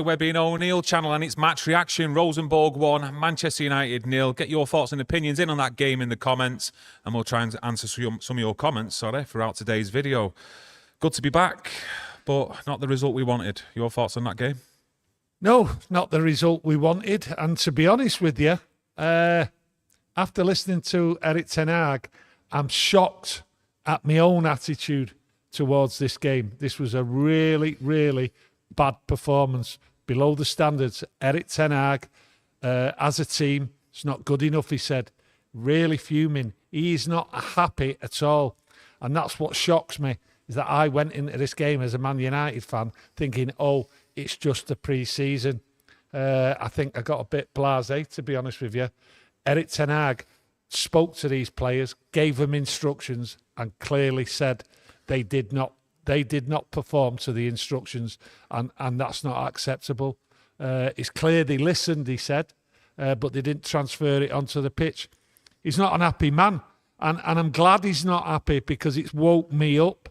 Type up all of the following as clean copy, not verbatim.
Webby O'Neill channel, and it's match reaction. Rosenborg 1, Manchester United 0. Get your thoughts and opinions in on that game in the comments, and we'll try and answer some of your comments throughout today's video. Good to be back, but not the result we wanted. Your thoughts on that game? No, not the result we wanted. And to be honest with you, after listening to Erik ten Hag, I'm shocked at my own attitude towards this game. This was a really, really bad performance, below the standards. Erik ten Hag, as a team, it's not good enough, he said. Really fuming. He's not happy at all. And that's what shocks me, is that I went into this game as a Man United fan thinking, oh, it's just a pre-season. I think I got a bit blasé, to be honest with you. Erik ten Hag spoke to these players, gave them instructions, and clearly said they did not perform to the instructions, and that's not acceptable. It's clear they listened, he said, but they didn't transfer it onto the pitch. He's not an happy man, and I'm glad he's not happy, because it's woke me up.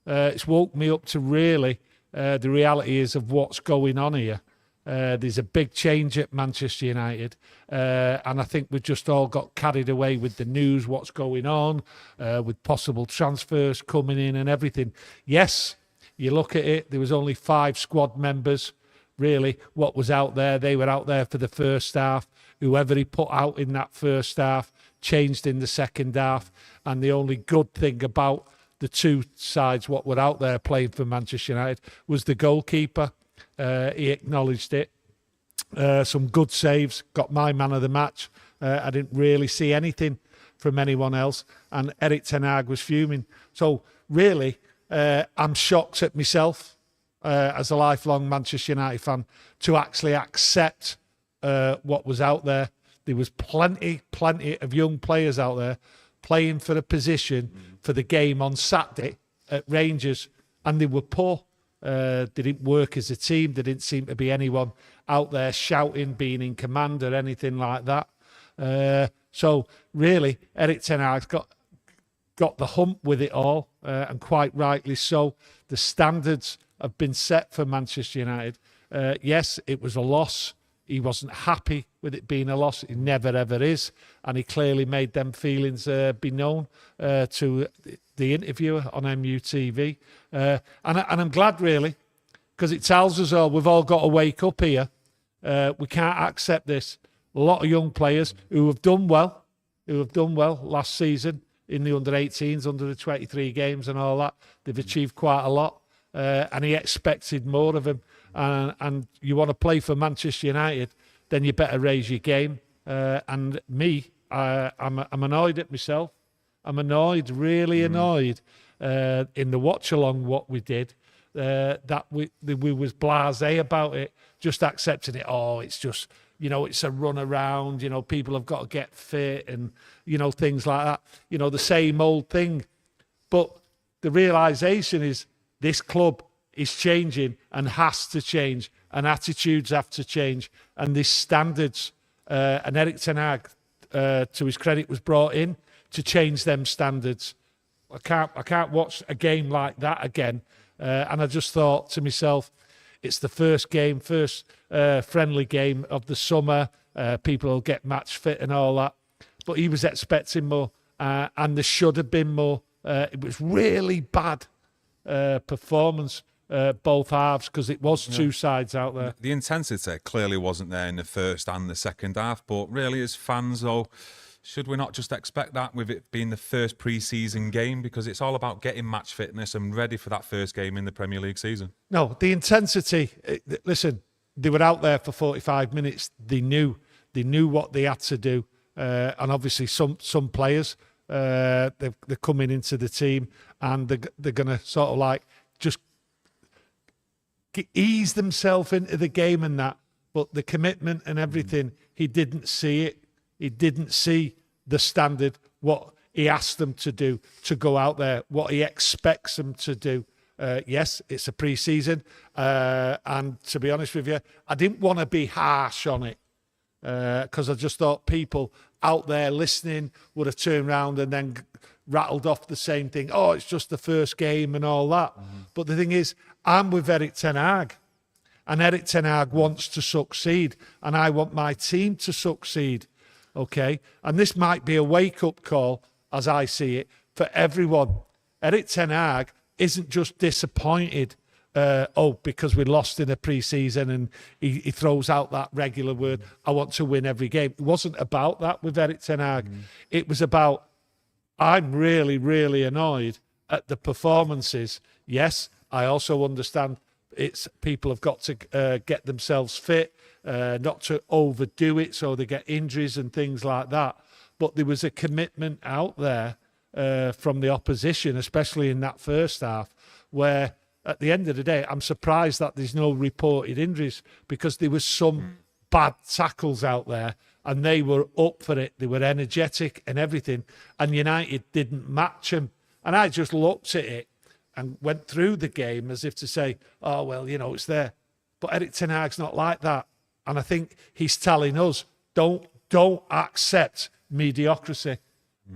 It's woke me up to really the reality is of what's going on here. There's a big change at Manchester United, and I think we've just all got carried away with the news, what's going on, with possible transfers coming in and everything. Yes, you look at it, there was only 5 squad members, really, what was out there. They were out there for the first half. Whoever he put out in that first half changed in the second half, and the only good thing about the two sides, what were out there playing for Manchester United, was the goalkeeper. He acknowledged it. Some good saves, got my man of the match. I didn't really see anything from anyone else, and Erik ten Hag was fuming. So really, I'm shocked at myself as a lifelong Manchester United fan to actually accept what was out there. There was plenty of young players out there playing for a position for the game on Saturday at Rangers, and they were poor. They didn't work as a team. There didn't seem to be anyone out there shouting, being in command or anything like that. So really, Erik ten Hag's got the hump with it all, and quite rightly so. The standards have been set for Manchester United. Yes, it was a loss. He wasn't happy with it being a loss. He never, ever is. And he clearly made them feelings be known to the interviewer on MUTV. And I'm glad, really, because it tells us all we've all got to wake up here. We can't accept this. A lot of young players who have done well last season in the under-18s, under the 23 games and all that. They've achieved quite a lot. And he expected more of him. And you want to play for Manchester United, then you better raise your game. And me, I'm annoyed at myself. I'm annoyed, really annoyed, in the watch-along what we did, that we was blasé about it, just accepting it. Oh, it's just, it's a run around, people have got to get fit and, things like that. The same old thing. But the realisation is this club is changing and has to change, and attitudes have to change, and these standards, and Erik ten Hag, to his credit, was brought in to change them standards. I can't watch a game like that again, and I just thought to myself, it's the first friendly game of the summer. People will get match fit and all that, but he was expecting more, and there should have been more. It was really bad performance, both halves, because it was two sides out there. The intensity clearly wasn't there in the first and the second half, but really, as fans, though, should we not just expect that with it being the first pre-season game? Because it's all about getting match fitness and ready for that first game in the Premier League season. No, the intensity, listen, they were out there for 45 minutes. They knew what they had to do. And obviously some players, they're coming into the team, and they're going to sort of like just ease themselves into the game and that. But the commitment and everything, he didn't see it. He didn't see the standard, what he asked them to do, to go out there, what he expects them to do. Yes, it's a pre-season. And to be honest with you, I didn't want to be harsh on it, because I just thought people out there listening would have turned around and then rattled off the same thing. Oh, it's just the first game and all that. But the thing is, I'm with Erik ten Hag. And Eric Ten Hag wants to succeed, and I want my team to succeed, okay? And this might be a wake-up call, as I see it, for everyone. Eric Ten Hag isn't just disappointed, because we lost in a pre-season, and he throws out that regular word, I want to win every game. It wasn't about that with Eric Ten Hag. It was about, I'm really, really annoyed at the performances. Yes, I also understand people have got to get themselves fit, not to overdo it so they get injuries and things like that. But there was a commitment out there from the opposition, especially in that first half, where at the end of the day, I'm surprised that there's no reported injuries, because there was some bad tackles out there and they were up for it. They were energetic and everything, and United didn't match them. And I just looked at it and went through the game as if to say, oh, well, it's there. But Eric Ten Hag's not like that. And I think he's telling us, don't accept mediocrity.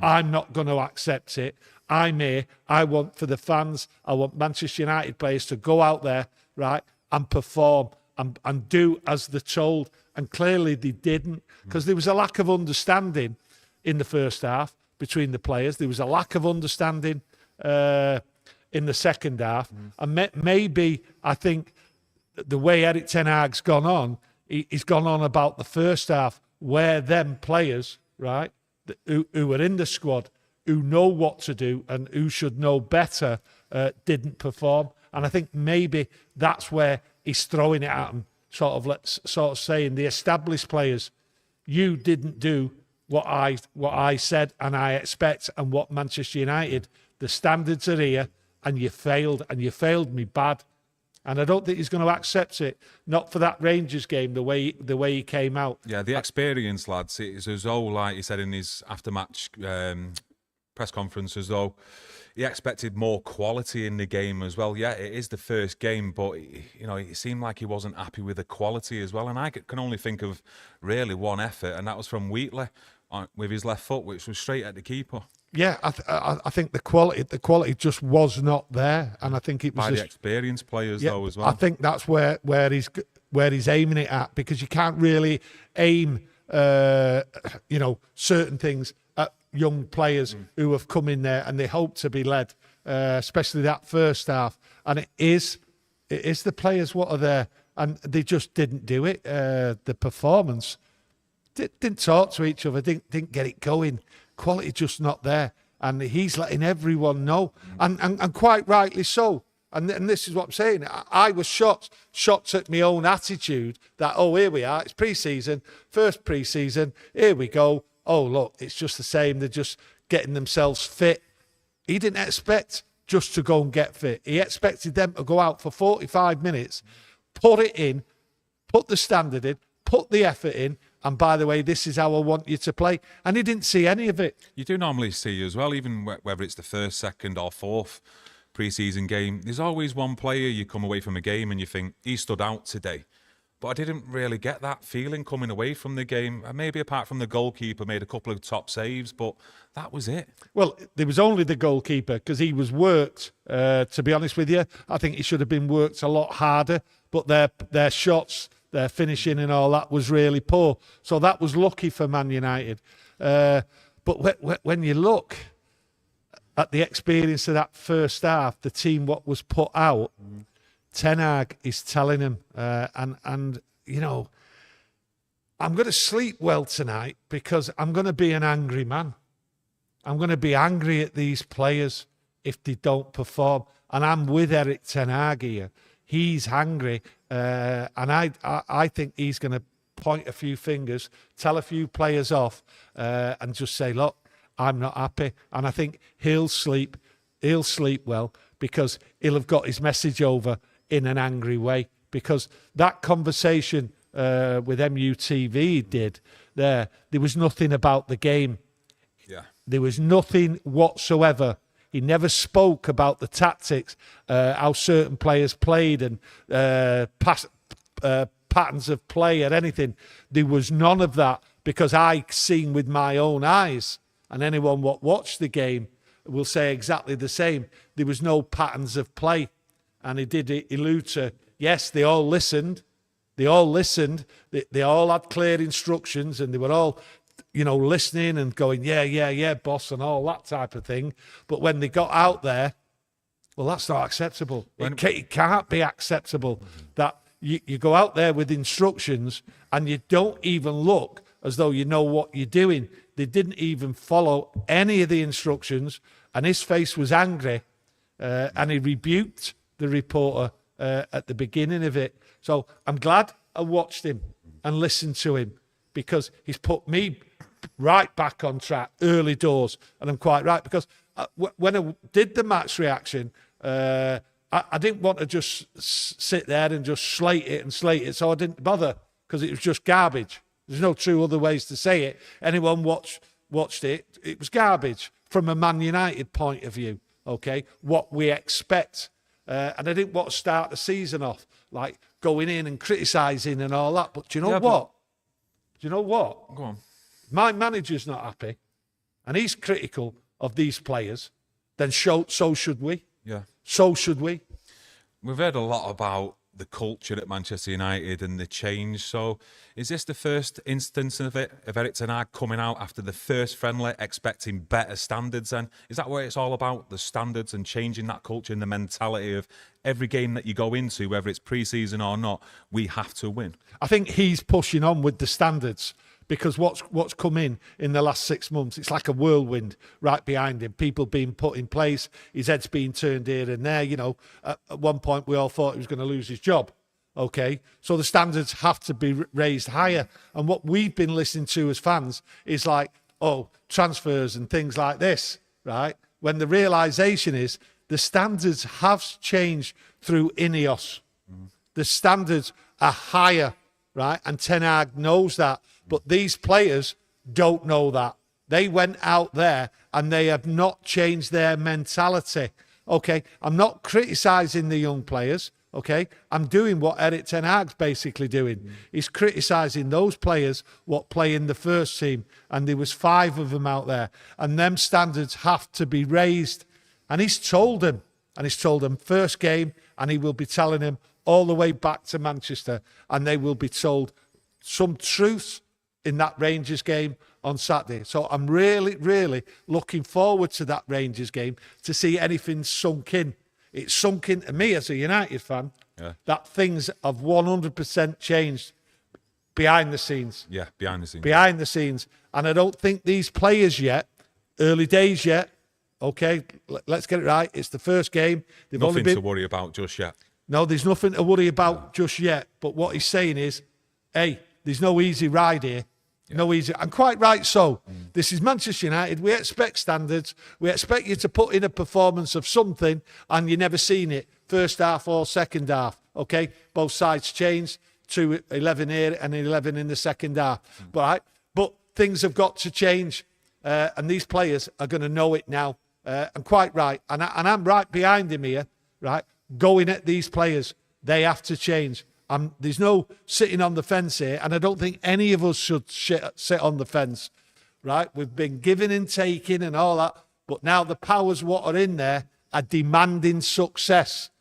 I'm not going to accept it. I want, for the fans, I want Manchester United players to go out there, right, and perform and do as they're told. And clearly they didn't, because there was a lack of understanding in the first half between the players. There was a lack of understanding in the second half. And maybe, I think, the way Eric Ten Hag's gone on, he's gone on about the first half, where them players, right, who are in the squad, who know what to do and who should know better, didn't perform. And I think maybe that's where he's throwing it at them, sort of saying, the established players, you didn't do what I said and I expect, and what Manchester United, the standards are here, and you failed me bad. And I don't think he's going to accept it. Not for that Rangers game, the way he came out. Yeah, the experience, lads. It's as though, like he said in his after-match press conference, as though he expected more quality in the game as well. Yeah, it is the first game, but it seemed like he wasn't happy with the quality as well. And I can only think of really one effort, and that was from Wheatley with his left foot, which was straight at the keeper. Yeah, I think the quality just was not there, and I think it was by the experienced players though as well. I think that's where he's aiming it at, because you can't really aim certain things at young players who have come in there and they hope to be led, especially that first half. And it is the players what are there, and they just didn't do it. The performance didn't talk to each other, didn't get it going. Quality just not there, and he's letting everyone know, and quite rightly so. And this is what I'm saying. I was shocked at my own attitude that, here we are, it's pre-season, first pre-season, here we go. Oh, look, it's just the same. They're just getting themselves fit. He didn't expect just to go and get fit. He expected them to go out for 45 minutes, put it in, put the standard in, put the effort in, and by the way, this is how I want you to play. And he didn't see any of it. You do normally see as well, even whether it's the first, second or fourth pre-season game, there's always one player you come away from a game and you think, he stood out today. But I didn't really get that feeling coming away from the game. Maybe apart from the goalkeeper made a couple of top saves, but that was it. Well, there was only the goalkeeper, because he was worked, to be honest with you. I think he should have been worked a lot harder, but their shots, their finishing and all that was really poor. So that was lucky for Man United. But when you look at the experience of that first half, the team what was put out, Ten Hag is telling him, and I'm going to sleep well tonight, because I'm going to be an angry man. I'm going to be angry at these players if they don't perform. And I'm with Eric Ten Hag here. He's angry, and I think he's going to point a few fingers, tell a few players off, and just say, look, I'm not happy. And I think he'll sleep well, because he'll have got his message over in an angry way, because that conversation with MUTV did there was nothing about the game. Yeah. There was nothing whatsoever. He never spoke about the tactics, how certain players played, and patterns of play or anything. There was none of that, because I seen with my own eyes, and anyone what watched the game will say exactly the same. There was no patterns of play, and he did allude to, yes, they all listened. They all listened. They all had clear instructions, and they were all, listening and going, yeah, boss, and all that type of thing. But when they got out there, well, that's not acceptable. It can't be acceptable that you go out there with instructions and you don't even look as though you know what you're doing. They didn't even follow any of the instructions, and his face was angry, and he rebuked the reporter at the beginning of it. So I'm glad I watched him and listened to him, because he's put me right back on track early doors, and I'm quite right, because when I did the match reaction, I didn't want to just sit there and just slate it, so I didn't bother, because it was just garbage. There's no true other ways to say it. Anyone watched it, it was garbage from a Man United point of view, okay, what we expect. And I didn't want to start the season off like going in and criticising and all that. But do you know what? Do you know what? Go on. My manager's not happy, and he's critical of these players. Then so should we. Yeah. So should we. We've heard a lot about the culture at Manchester United and the change. So is this the first instance of it, of Erik ten Hag coming out after the first friendly expecting better standards then? Is that what it's all about, the standards and changing that culture and the mentality of every game that you go into, whether it's pre-season or not, we have to win? I think he's pushing on with the standards, because what's come in the last 6 months, it's like a whirlwind right behind him. People being put in place, his head's being turned here and there. At one point we all thought he was going to lose his job. Okay, so the standards have to be raised higher. And what we've been listening to as fans is like, transfers and things like this, right? When the realisation is the standards have changed through Ineos. The standards are higher, right? And Ten Hag knows that. But these players don't know that. They went out there and they have not changed their mentality. Okay, I'm not criticising the young players. Okay, I'm doing what Erik ten Hag's basically doing. He's criticising those players what play in the first team, and there was 5 of them out there, and them standards have to be raised. And he's told them, first game, and he will be telling them all the way back to Manchester, and they will be told some truths in that Rangers game on Saturday. So I'm really, really looking forward to that Rangers game to see anything sunk in. It's sunk into me as a United fan that things have 100% changed behind the scenes. Yeah, behind the scenes. Behind the scenes. And I don't think these players yet, early days yet, okay, let's get it right. It's the first game. They've nothing to worry about just yet. No, there's nothing to worry about just yet. But what he's saying is, hey, there's no easy ride here. No easy, and quite right so. This is Manchester United. We expect standards. We expect you to put in a performance of something, and you've never seen it, first half or second half. Okay, both sides changed to 11 here and 11 in the second half. But things have got to change, and these players are going to know it now. And quite right, and I'm right behind him here. Right, going at these players, they have to change. There's no sitting on the fence here, and I don't think any of us should sit on the fence, right? We've been giving and taking and all that, but now the powers what are in there are demanding success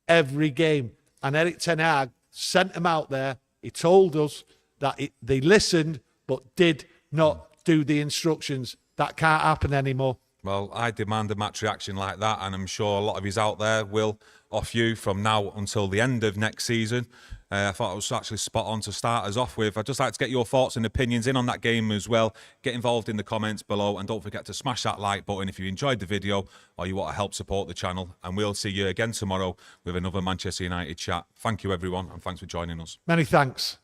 every game. And Erik ten Hag sent them out there. He told us that they listened but did not do the instructions. That can't happen anymore. Well, I demand a match reaction like that, and I'm sure a lot of yous out there will, off you, from now until the end of next season. I thought it was actually spot on to start us off with. I'd just like to get your thoughts and opinions in on that game as well. Get involved in the comments below, and don't forget to smash that like button if you enjoyed the video or you want to help support the channel. And we'll see you again tomorrow with another Manchester United chat. Thank you, everyone, and thanks for joining us. Many thanks.